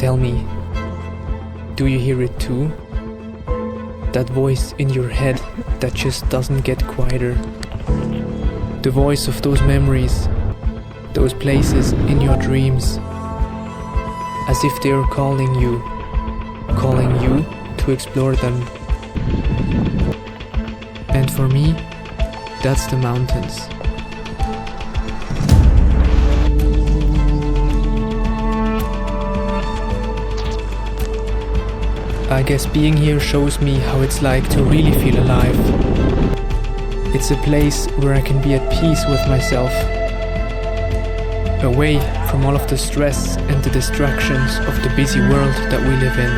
Tell me, do you hear it too? That voice in your head that just doesn't get quieter. The voice of those memories, those places in your dreams. As if they are calling you to explore them. And for me, that's the mountains. I guess being here shows me how it's like to really feel alive. It's a place where I can be at peace with myself, away from all of the stress and the distractions of the busy world that we live in.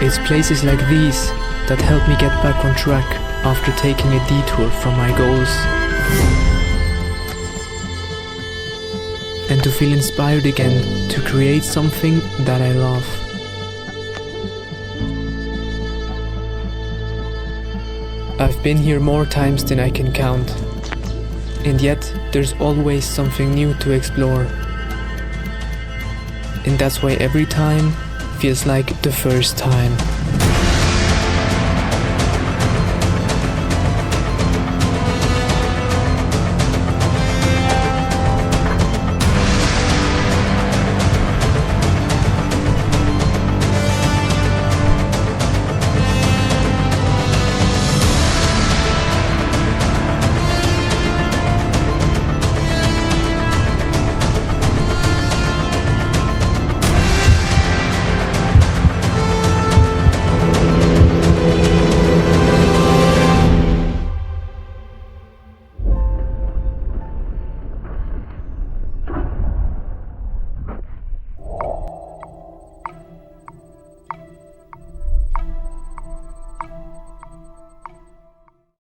It's places like these that help me get back on track after taking a detour from my goals. And to feel inspired again to create something that I love. I've been here more times than I can count, and yet there's always something new to explore. And that's why every time feels like the first time.